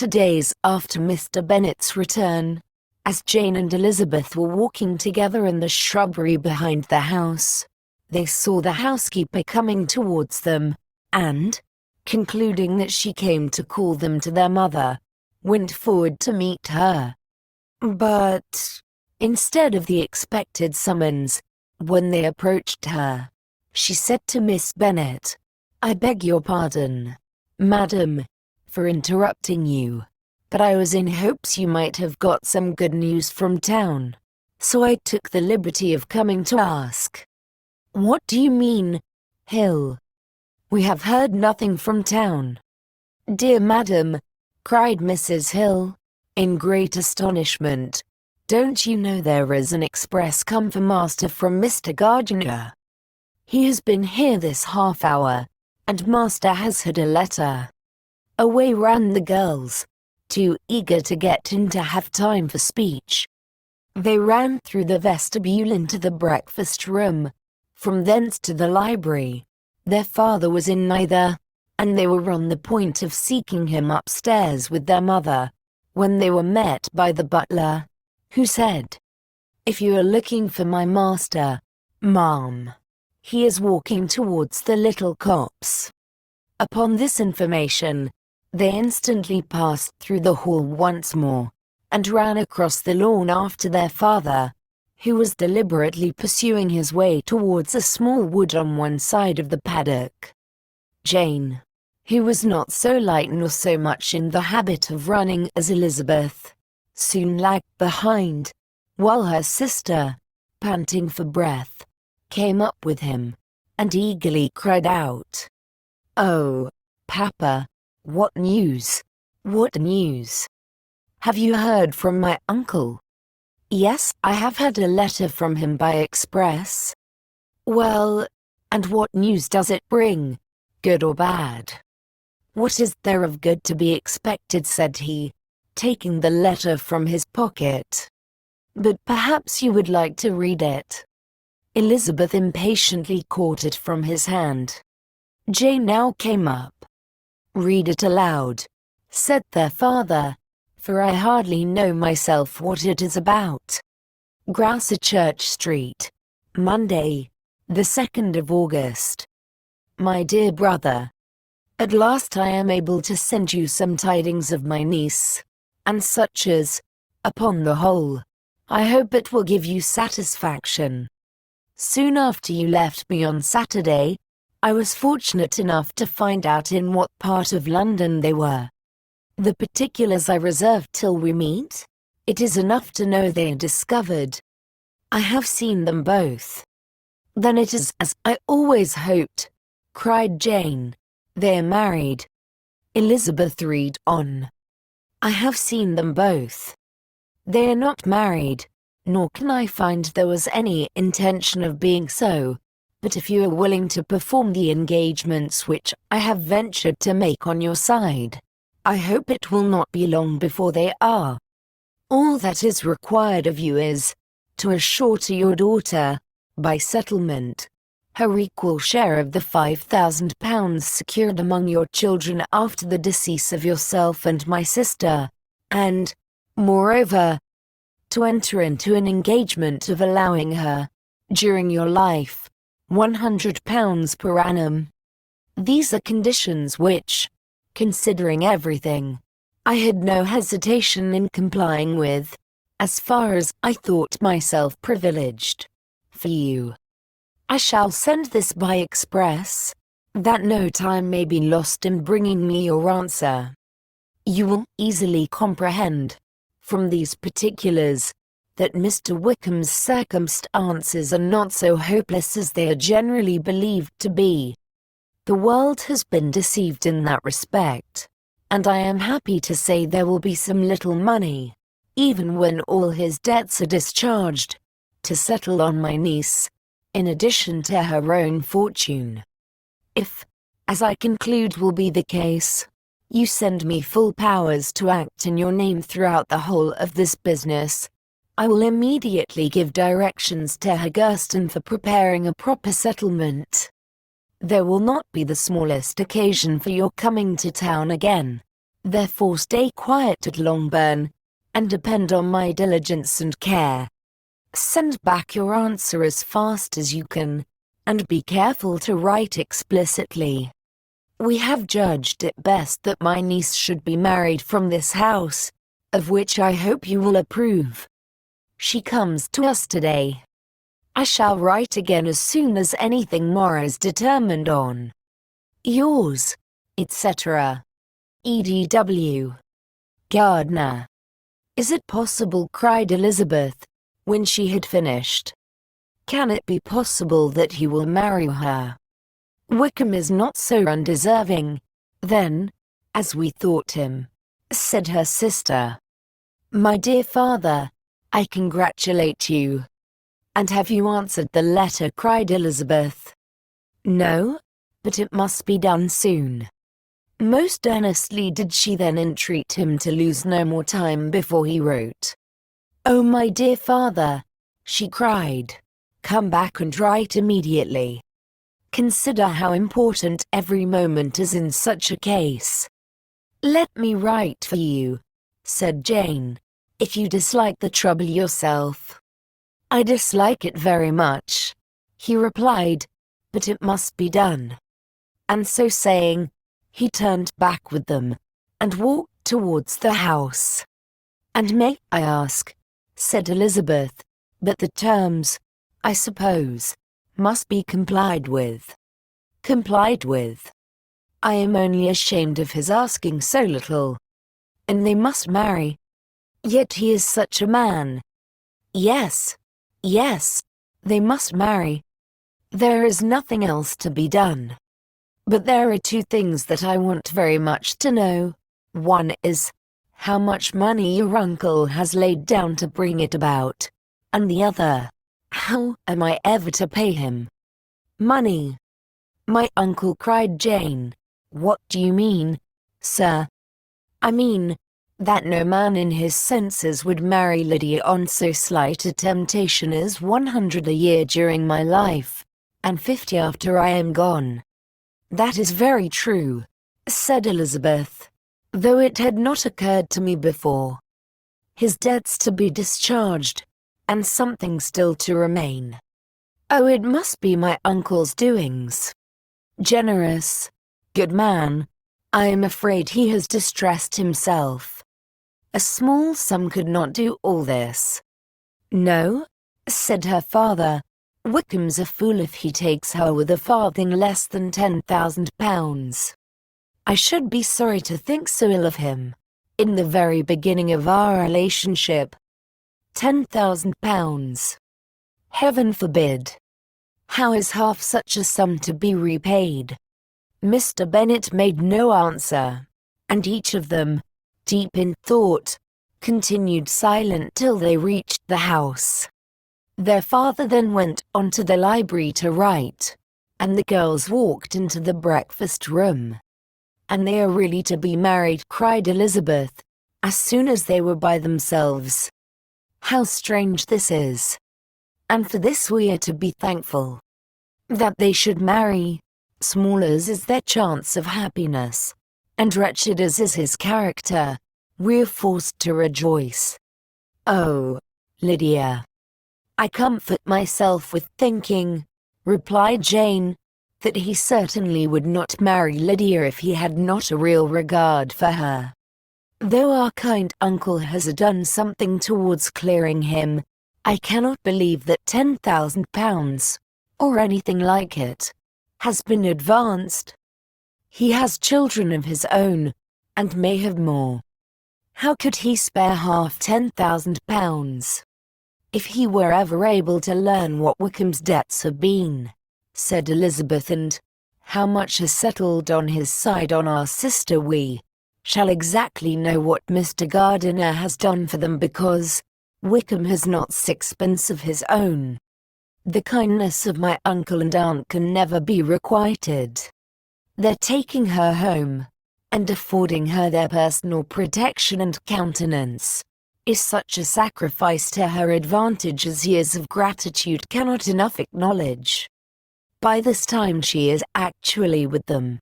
later days after Mr. Bennet's return, as Jane and Elizabeth were walking together in the shrubbery behind the house, they saw the housekeeper coming towards them, and, concluding that she came to call them to their mother, went forward to meet her. But, instead of the expected summons, when they approached her, she said to Miss Bennet, "I beg your pardon, madam, for interrupting you, but I was in hopes you might have got some good news from town, so I took the liberty of coming to ask." "What do you mean, Hill? We have heard nothing from town." "Dear madam," cried Mrs. Hill, in great astonishment, "don't you know there is an express come for master from Mr. Gardiner? He has been here this half hour, and master has had a letter." Away ran the girls, too eager to get in to have time for speech. They ran through the vestibule into the breakfast room, from thence to the library. Their father was in neither, and they were on the point of seeking him upstairs with their mother, when they were met by the butler, who said, "If you are looking for my master, ma'am, he is walking towards the little copse." Upon this information, they instantly passed through the hall once more, and ran across the lawn after their father, who was deliberately pursuing his way towards a small wood on one side of the paddock. Jane, who was not so light nor so much in the habit of running as Elizabeth, soon lagged behind, while her sister, panting for breath, came up with him, and eagerly cried out, "Oh, Papa, what news? What news? Have you heard from my uncle?" "Yes, I have had a letter from him by express." "Well, and what news does it bring, good or bad?" "What is there of good to be expected?" said he, taking the letter from his pocket. "But perhaps you would like to read it." Elizabeth impatiently caught it from his hand. Jane now came up. "Read it aloud," said their father, "for I hardly know myself what it is about." Church Street, Monday, the 2nd of August. My dear brother, at last I am able to send you some tidings of my niece, and such as, upon the whole, I hope it will give you satisfaction. Soon after you left me on Saturday, I was fortunate enough to find out in what part of London they were. The particulars I reserve till we meet. It is enough to know they are discovered. I have seen them both. "Then it is as I always hoped," cried Jane. "They are married." Elizabeth read on. "I have seen them both. They are not married, nor can I find there was any intention of being so. But if you are willing to perform the engagements which I have ventured to make on your side, I hope it will not be long before they are. All that is required of you is, to assure to your daughter, by settlement, her equal share of the £5,000 secured among your children after the decease of yourself and my sister, and, moreover, to enter into an engagement of allowing her, during your life, £100 per annum. These are conditions which, considering everything, I had no hesitation in complying with, as far as I thought myself privileged. For you, I shall send this by express, that no time may be lost in bringing me your answer. You will easily comprehend, from these particulars, that Mr. Wickham's circumstances are not so hopeless as they are generally believed to be. The world has been deceived in that respect, and I am happy to say there will be some little money, even when all his debts are discharged, to settle on my niece, in addition to her own fortune. If, as I conclude will be the case, you send me full powers to act in your name throughout the whole of this business, I will immediately give directions to Austen for preparing a proper settlement. There will not be the smallest occasion for your coming to town again, Therefore stay quiet at Longbourn, and depend on my diligence and care. Send back your answer as fast as you can, and be careful to write explicitly. We have judged it best that my niece should be married from this house, of which I hope you will approve. She comes to us today. I shall write again as soon as anything more is determined on. Yours, etc. E.D.W. Gardner. Is it possible? Cried Elizabeth, when she had finished. Can it be possible that he will marry her? Wickham is not so undeserving, then, as we thought him, said her sister. My dear father, I congratulate you. And have you answered the letter? Cried Elizabeth. No, but it must be done soon. Most earnestly did she then entreat him to lose no more time before he wrote. Oh, my dear father, she cried, come back and write immediately. Consider how important every moment is in such a case. Let me write for you, said Jane, if you dislike the trouble yourself. I dislike it very much, he replied, but it must be done. And so saying, he turned back with them, and walked towards the house. And may I ask, said Elizabeth, but the terms, I suppose, must be complied with. Complied with? I am only ashamed of his asking so little. And they must marry. Yet he is such a man. Yes, yes, they must marry. There is nothing else to be done. But there are two things that I want very much to know. One is, how much money your uncle has laid down to bring it about. And the other, how am I ever to pay him? Money. My uncle, cried Jane. What do you mean, sir? I mean, that no man in his senses would marry Lydia on so slight a temptation as 100 a year during my life, and 50 after I am gone. That is very true, said Elizabeth, though it had not occurred to me before. His debts to be discharged, and something still to remain. Oh, it must be my uncle's doings. Generous, good man, I am afraid he has distressed himself. A small sum could not do all this. No, said her father, Wickham's a fool if he takes her with a farthing less than £10,000. I should be sorry to think so ill of him, in the very beginning of our relationship. £10,000. Heaven forbid. How is half such a sum to be repaid? Mr. Bennet made no answer, and each of them, deep in thought, continued silent till they reached the house. Their father then went on to the library to write, and the girls walked into the breakfast room. And they are really to be married, cried Elizabeth, as soon as they were by themselves. How strange this is! And for this we are to be thankful. That they should marry, small as is their chance of happiness, and wretched as is his character, we are forced to rejoice. Oh, Lydia! I comfort myself with thinking, replied Jane, that he certainly would not marry Lydia if he had not a real regard for her. Though our kind uncle has done something towards clearing him, I cannot believe that £10,000, or anything like it, has been advanced. He has children of his own, and may have more. How could he spare half £10,000? If he were ever able to learn what Wickham's debts have been, said Elizabeth, and how much is settled on his side on our sister, we shall exactly know what Mr. Gardiner has done for them, because Wickham has not sixpence of his own. The kindness of my uncle and aunt can never be requited. Their taking her home, and affording her their personal protection and countenance, is such a sacrifice to her advantage as years of gratitude cannot enough acknowledge. By this time she is actually with them.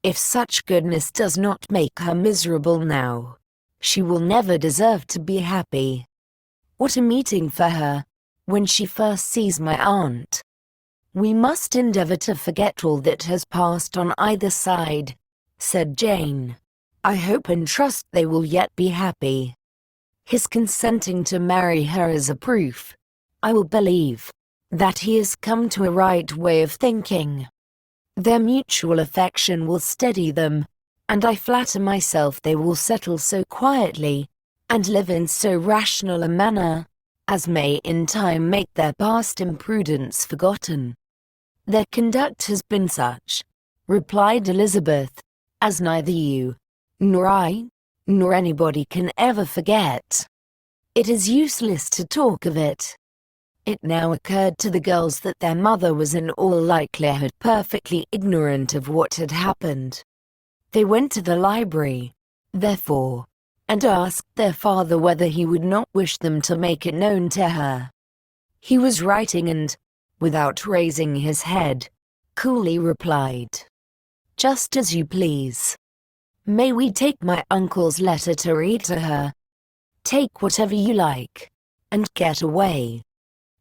If such goodness does not make her miserable now, she will never deserve to be happy. What a meeting for her, when she first sees my aunt. We must endeavor to forget all that has passed on either side, said Jane. I hope and trust they will yet be happy. His consenting to marry her is a proof, I will believe, that he has come to a right way of thinking. Their mutual affection will steady them, and I flatter myself they will settle so quietly, and live in so rational a manner, as may in time make their past imprudence forgotten. Their conduct has been such, replied Elizabeth, as neither you, nor I, nor anybody can ever forget. It is useless to talk of it. It now occurred to the girls that their mother was in all likelihood perfectly ignorant of what had happened. They went to the library, therefore, and asked their father whether he would not wish them to make it known to her. He was writing and, without raising his head, coolly replied, "Just as you please. May we take my uncle's letter to read to her? Take whatever you like, and get away."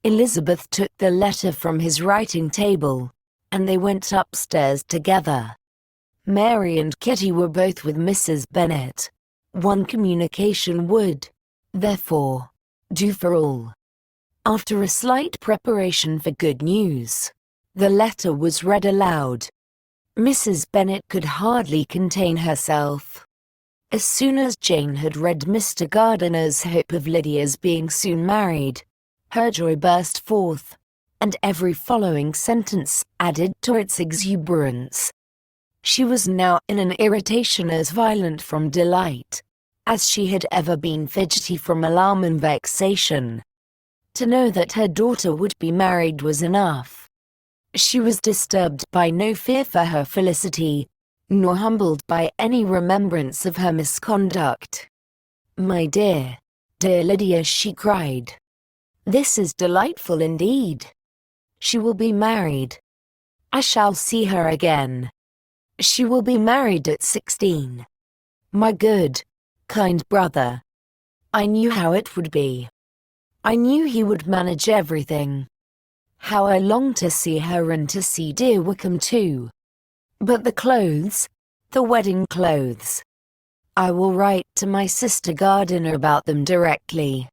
Elizabeth took the letter from his writing table, and they went upstairs together. Mary and Kitty were both with Mrs. Bennet. One communication would, therefore, do for all. After a slight preparation for good news, the letter was read aloud. Mrs. Bennet could hardly contain herself. As soon as Jane had read Mr. Gardiner's hope of Lydia's being soon married, her joy burst forth, and every following sentence added to its exuberance. She was now in an irritation as violent from delight, as she had ever been fidgety from alarm and vexation. To know that her daughter would be married was enough. She was disturbed by no fear for her felicity, nor humbled by any remembrance of her misconduct. "My dear, dear Lydia," she cried, "this is delightful indeed. She will be married. I shall see her again. She will be married at 16. My good, kind brother. I knew how it would be. I knew he would manage everything. How I long to see her and to see dear Wickham too. But the clothes, the wedding clothes. I will write to my sister Gardiner about them directly.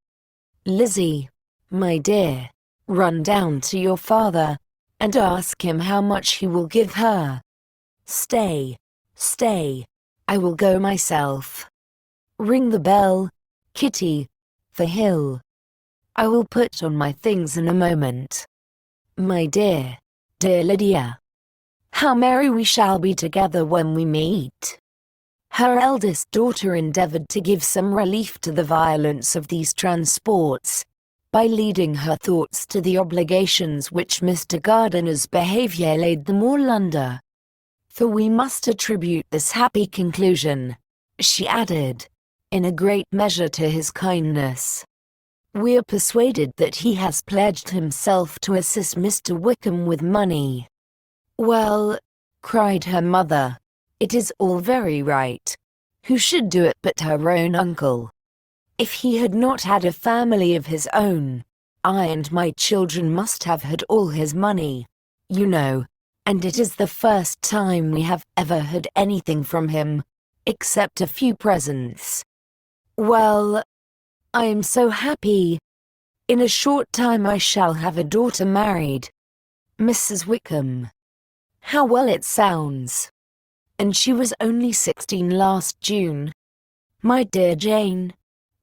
Lizzie, my dear, run down to your father, and ask him how much he will give her. Stay, I will go myself. Ring the bell, Kitty, for Hill. I will put on my things in a moment. My dear, dear Lydia. How merry we shall be together when we meet." Her eldest daughter endeavored to give some relief to the violence of these transports, by leading her thoughts to the obligations which Mr. Gardiner's behavior laid them all under. "For we must attribute this happy conclusion," she added, "in a great measure to his kindness. We are persuaded that he has pledged himself to assist Mr. Wickham with money." "Well," cried her mother, "it is all very right. Who should do it but her own uncle? If he had not had a family of his own, I and my children must have had all his money, you know, and it is the first time we have ever had anything from him, except a few presents. Well, I am so happy. In a short time I shall have a daughter married. Mrs. Wickham. How well it sounds. And she was only 16 last June. My dear Jane,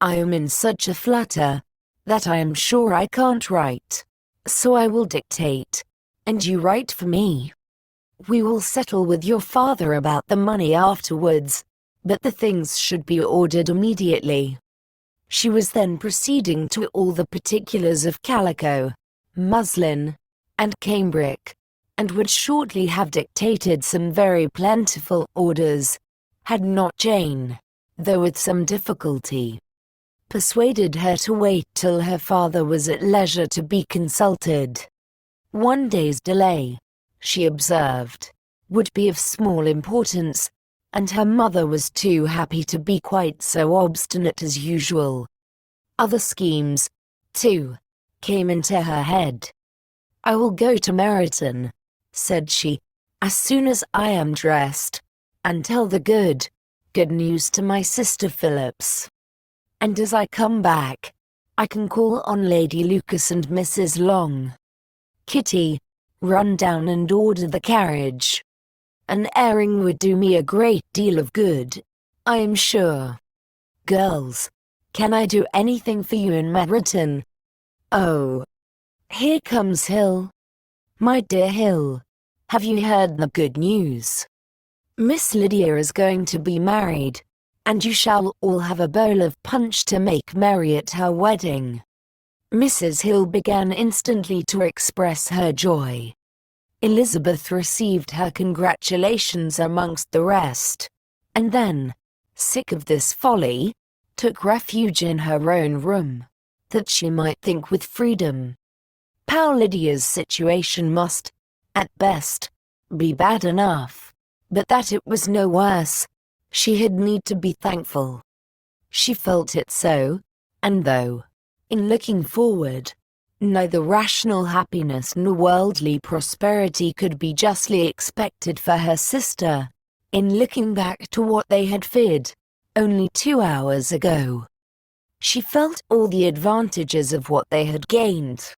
I am in such a flutter, that I am sure I can't write. So I will dictate, and you write for me. We will settle with your father about the money afterwards, but the things should be ordered immediately." She was then proceeding to all the particulars of calico, muslin, and cambric, and would shortly have dictated some very plentiful orders, had not Jane, though with some difficulty, persuaded her to wait till her father was at leisure to be consulted. "One day's delay," she observed, would be of small importance, and her mother was too happy to be quite so obstinate as usual. Other schemes, too, came into her head. "I will go to Meryton," said she, "as soon as I am dressed, and tell the good news to my sister Phillips. And as I come back, I can call on Lady Lucas and Mrs. Long. Kitty, run down and order the carriage. An airing would do me a great deal of good, I am sure. Girls, can I do anything for you in Meryton? Oh, here comes Hill. My dear Hill, have you heard the good news? Miss Lydia is going to be married, and you shall all have a bowl of punch to make merry at her wedding." Mrs. Hill began instantly to express her joy. Elizabeth received her congratulations amongst the rest, and then, sick of this folly, took refuge in her own room, that she might think with freedom. Poor Lydia's situation must, at best, be bad enough, but that it was no worse, she had need to be thankful. She felt it so, and though, in looking forward, neither rational happiness nor worldly prosperity could be justly expected for her sister, in looking back to what they had feared only 2 hours ago, she felt all the advantages of what they had gained.